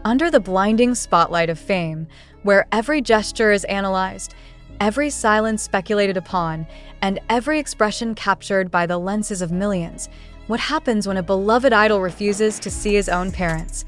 Under the blinding spotlight of fame, where every gesture is analyzed, every silence speculated upon, and every expression captured by the lenses of millions, what happens when a beloved idol refuses to see his own parents?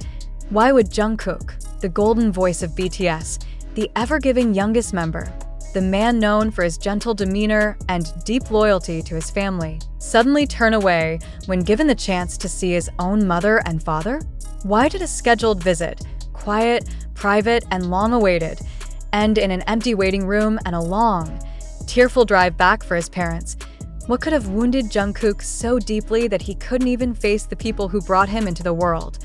Why would Jungkook, the golden voice of BTS, the ever-giving youngest member, the man known for his gentle demeanor and deep loyalty to his family, suddenly turn away when given the chance to see his own mother and father? Why did a scheduled visit, quiet, private, and long-awaited, end in an empty waiting room and a long, tearful drive back for his parents? What could have wounded Jungkook so deeply that he couldn't even face the people who brought him into the world?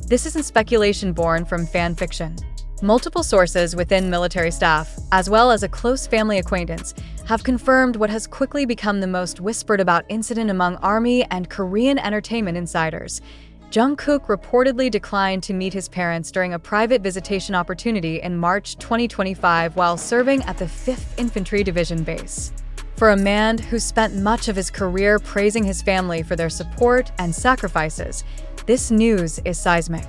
This isn't speculation born from fan fiction. Multiple sources within military staff, as well as a close family acquaintance, have confirmed what has quickly become the most whispered about incident among Army and Korean entertainment insiders. Jungkook reportedly declined to meet his parents during a private visitation opportunity in March 2025 while serving at the 5th Infantry Division base. For a man who spent much of his career praising his family for their support and sacrifices, this news is seismic.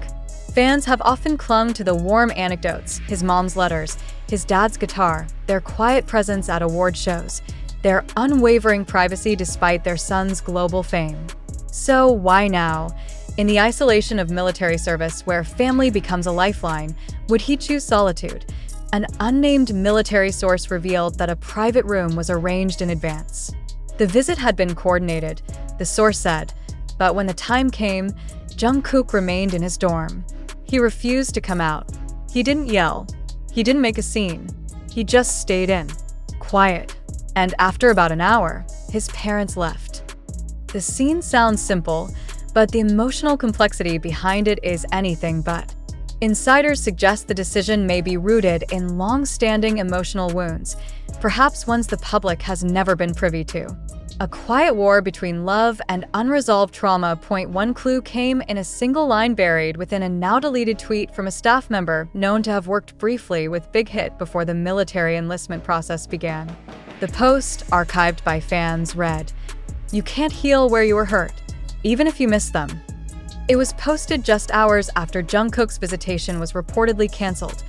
Fans have often clung to the warm anecdotes, his mom's letters, his dad's guitar, their quiet presence at award shows, their unwavering privacy despite their son's global fame. So why now? In the isolation of military service, where family becomes a lifeline, would he choose solitude? An unnamed military source revealed that a private room was arranged in advance. The visit had been coordinated, the source said, but when the time came, Jungkook remained in his dorm. He refused to come out. He didn't yell. He didn't make a scene. He just stayed in, quiet. And after about an hour, his parents left. The scene sounds simple, but the emotional complexity behind it is anything but. Insiders suggest the decision may be rooted in long-standing emotional wounds, perhaps ones the public has never been privy to. A quiet war between love and unresolved trauma. One clue came in a single line buried within a now-deleted tweet from a staff member known to have worked briefly with Big Hit before the military enlistment process began. The post, archived by fans, read, "You can't heal where you were hurt, even if you miss them." It was posted just hours after Jungkook's visitation was reportedly canceled.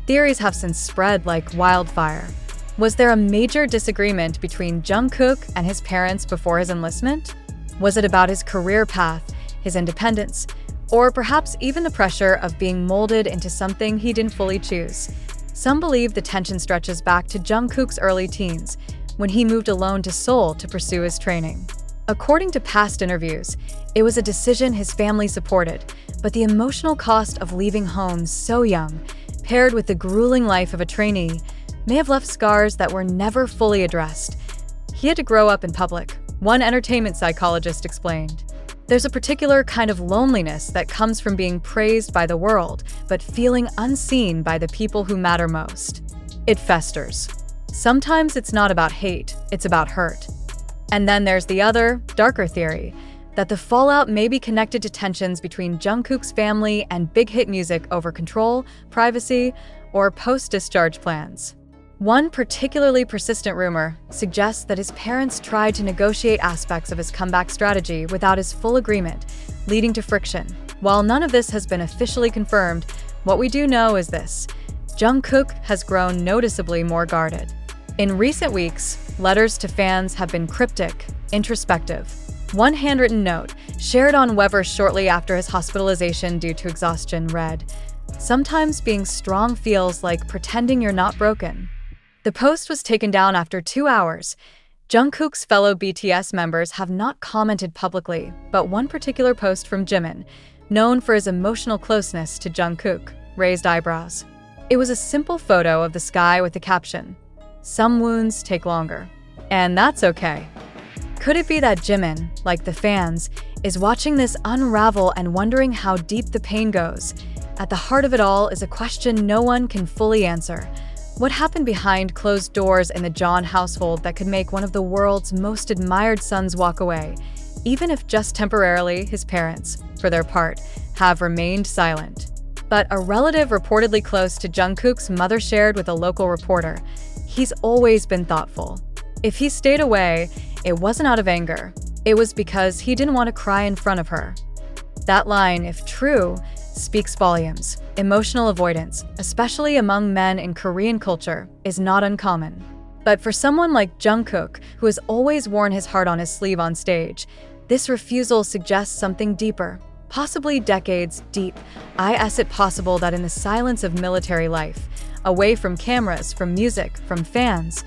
Theories have since spread like wildfire. Was there a major disagreement between Jungkook and his parents before his enlistment? Was it about his career path, his independence, or perhaps even the pressure of being molded into something he didn't fully choose? Some believe the tension stretches back to Jungkook's early teens, when he moved alone to Seoul to pursue his training. According to past interviews, it was a decision his family supported, but the emotional cost of leaving home so young, paired with the grueling life of a trainee, may have left scars that were never fully addressed. He had to grow up in public, one entertainment psychologist explained. There's a particular kind of loneliness that comes from being praised by the world, but feeling unseen by the people who matter most. It festers. Sometimes it's not about hate, it's about hurt. And then there's the other, darker theory, that the fallout may be connected to tensions between Jungkook's family and Big Hit music over control, privacy, or post-discharge plans. One particularly persistent rumor suggests that his parents tried to negotiate aspects of his comeback strategy without his full agreement, leading to friction. While none of this has been officially confirmed, what we do know is this: Jungkook has grown noticeably more guarded. In recent weeks, letters to fans have been cryptic, introspective. One handwritten note, shared on Wever shortly after his hospitalization due to exhaustion, read, "Sometimes being strong feels like pretending you're not broken." The post was taken down after 2 hours. Jungkook's fellow BTS members have not commented publicly, but one particular post from Jimin, known for his emotional closeness to Jungkook, raised eyebrows. It was a simple photo of the sky with the caption, "Some wounds take longer." And that's okay. Could it be that Jimin, like the fans, is watching this unravel and wondering how deep the pain goes? At the heart of it all is a question no one can fully answer. What happened behind closed doors in the jeon household that could make one of the world's most admired sons walk away, even if just temporarily? His parents, for their part, have remained silent. But a relative reportedly close to Jungkook's mother shared with a local reporter, "He's always been thoughtful. If he stayed away, it wasn't out of anger. It was because he didn't want to cry in front of her." That line, if true, speaks volumes. Emotional avoidance, especially among men in Korean culture, is not uncommon. But for someone like Jungkook, who has always worn his heart on his sleeve on stage, this refusal suggests something deeper, possibly decades deep. Is it possible that in the silence of military life, away from cameras, from music, from fans,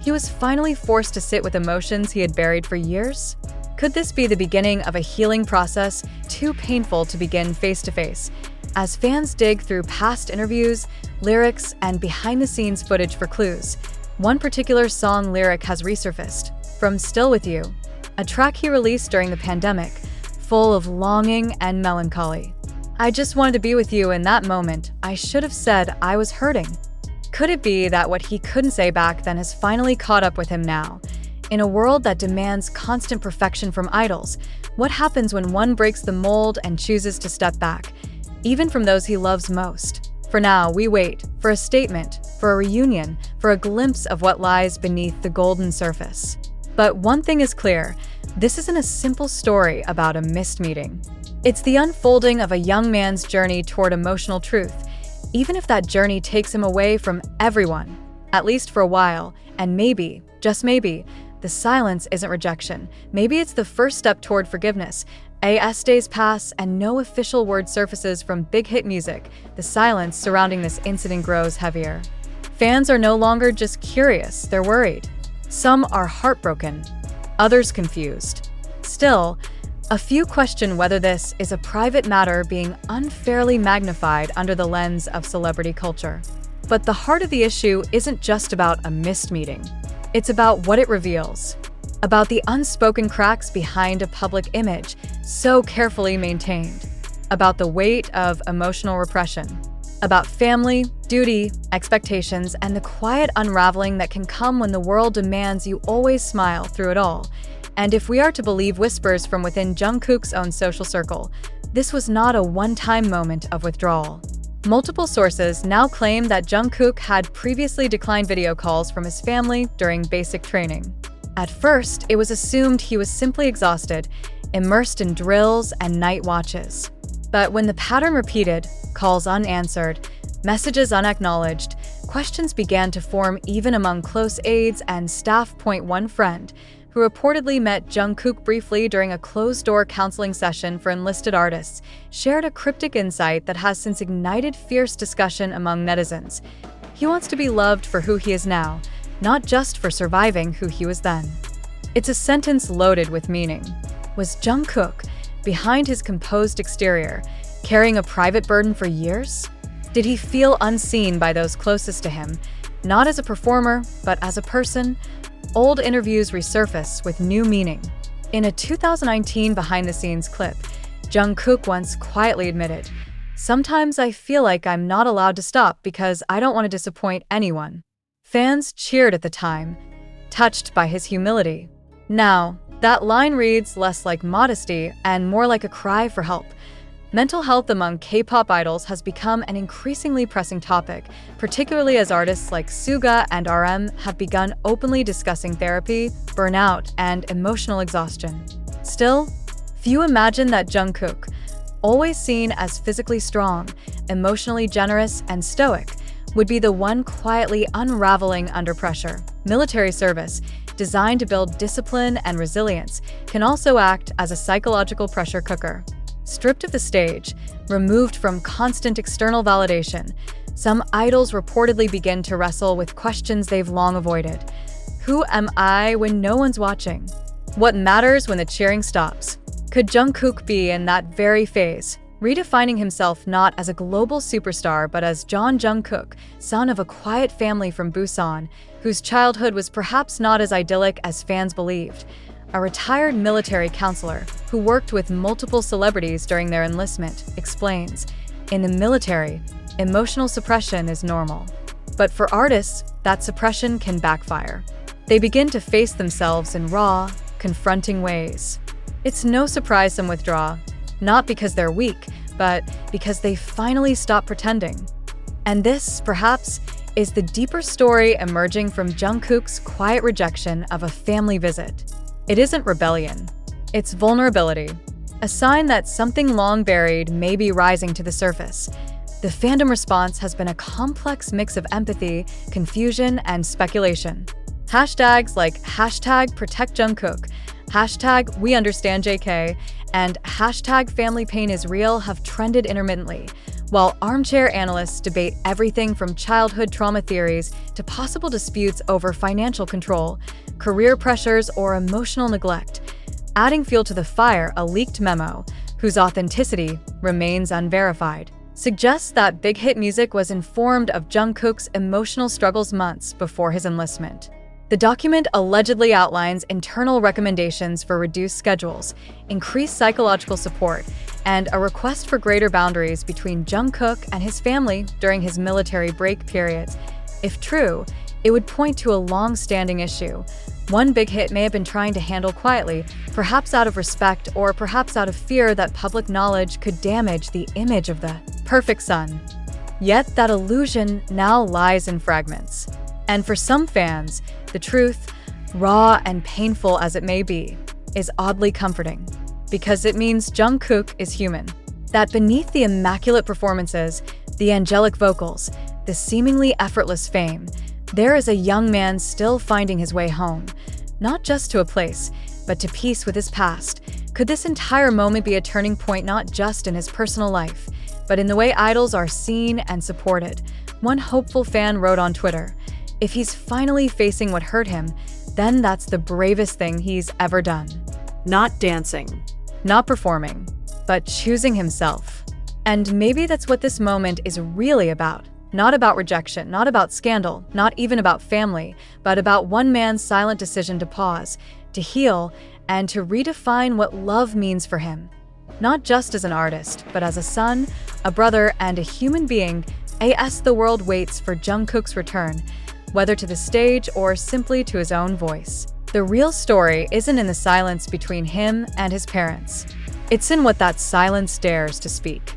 he was finally forced to sit with emotions he had buried for years? Could this be the beginning of a healing process too painful to begin face-to-face? As fans dig through past interviews, lyrics, and behind-the-scenes footage for clues, one particular song lyric has resurfaced, from Still With You, a track he released during the pandemic, full of longing and melancholy. I just wanted to be with you in that moment. I should have said I was hurting. Could it be that what he couldn't say back then has finally caught up with him now? In a world that demands constant perfection from idols, what happens when one breaks the mold and chooses to step back, even from those he loves most? For now, we wait for a statement, for a reunion, for a glimpse of what lies beneath the golden surface. But one thing is clear, this isn't a simple story about a missed meeting. It's the unfolding of a young man's journey toward emotional truth, even if that journey takes him away from everyone, at least for a while, and maybe, just maybe, the silence isn't rejection. Maybe it's the first step toward forgiveness. As days pass and no official word surfaces from big hit music, the silence surrounding this incident grows heavier. Fans are no longer just curious, they're worried. Some are heartbroken, others confused. Still, a few question whether this is a private matter being unfairly magnified under the lens of celebrity culture. But the heart of the issue isn't just about a missed meeting. It's about what it reveals, about the unspoken cracks behind a public image so carefully maintained, about the weight of emotional repression, about family, duty, expectations, and the quiet unraveling that can come when the world demands you always smile through it all. And if we are to believe whispers from within Jungkook's own social circle, this was not a one-time moment of withdrawal. Multiple sources now claim that Jungkook had previously declined video calls from his family during basic training. At first, it was assumed he was simply exhausted, immersed in drills and night watches. But when the pattern repeated, calls unanswered, messages unacknowledged, questions began to form even among close aides and staff. One friend, who reportedly met Jungkook briefly during a closed-door counseling session for enlisted artists, shared a cryptic insight that has since ignited fierce discussion among netizens. He wants to be loved for who he is now, not just for surviving who he was then. It's a sentence loaded with meaning. Was Jungkook, behind his composed exterior, carrying a private burden for years? Did he feel unseen by those closest to him, not as a performer, but as a person? Old interviews resurface with new meaning. In a 2019 behind-the-scenes clip, Jungkook once quietly admitted, "Sometimes I feel like I'm not allowed to stop because I don't want to disappoint anyone." Fans cheered at the time, touched by his humility. Now, that line reads less like modesty and more like a cry for help. Mental health among K-pop idols has become an increasingly pressing topic, particularly as artists like Suga and RM have begun openly discussing therapy, burnout, and emotional exhaustion. Still, few imagine that Jungkook, always seen as physically strong, emotionally generous, and stoic, would be the one quietly unraveling under pressure. Military service, designed to build discipline and resilience, can also act as a psychological pressure cooker. Stripped of the stage, removed from constant external validation, some idols reportedly begin to wrestle with questions they've long avoided. Who am I when no one's watching? What matters when the cheering stops? Could Jungkook be in that very phase, redefining himself not as a global superstar but as Jeon Jungkook, son of a quiet family from Busan, whose childhood was perhaps not as idyllic as fans believed? A retired military counselor who worked with multiple celebrities during their enlistment explains, in the military, emotional suppression is normal. But for artists, that suppression can backfire. They begin to face themselves in raw, confronting ways. It's no surprise some withdraw, not because they're weak, but because they finally stop pretending. And this, perhaps, is the deeper story emerging from Jungkook's quiet rejection of a family visit. It isn't rebellion, it's vulnerability. a sign that something long buried may be rising to the surface. The fandom response has been a complex mix of empathy, confusion, and speculation. Hashtags like #ProtectJungkook, #WeUnderstandJK, and #FamilyPainIsReal have trended intermittently, while armchair analysts debate everything from childhood trauma theories to possible disputes over financial control, career pressures, or emotional neglect. Adding fuel to the fire, a leaked memo, whose authenticity remains unverified, suggests that Big Hit Music was informed of Jungkook's emotional struggles months before his enlistment. The document allegedly outlines internal recommendations for reduced schedules, increased psychological support, and a request for greater boundaries between Jungkook and his family during his military break periods. If true, it would point to a long-standing issue, one Big Hit may have been trying to handle quietly, perhaps out of respect or perhaps out of fear that public knowledge could damage the image of the perfect son. Yet that illusion now lies in fragments. And for some fans, the truth, raw and painful as it may be, is oddly comforting, because it means Jungkook is human. That beneath the immaculate performances, the angelic vocals, the seemingly effortless fame, there is a young man still finding his way home, not just to a place, but to peace with his past. Could this entire moment be a turning point not just in his personal life, but in the way idols are seen and supported? One hopeful fan wrote on Twitter, "If he's finally facing what hurt him, then that's the bravest thing he's ever done." Not dancing, not performing, but choosing himself. And maybe that's what this moment is really about. Not about rejection, not about scandal, not even about family, but about one man's silent decision to pause, to heal, and to redefine what love means for him. Not just as an artist, but as a son, a brother, and a human being. As the world waits for Jungkook's return, whether to the stage or simply to his own voice. The real story isn't in the silence between him and his parents. It's in what that silence dares to speak.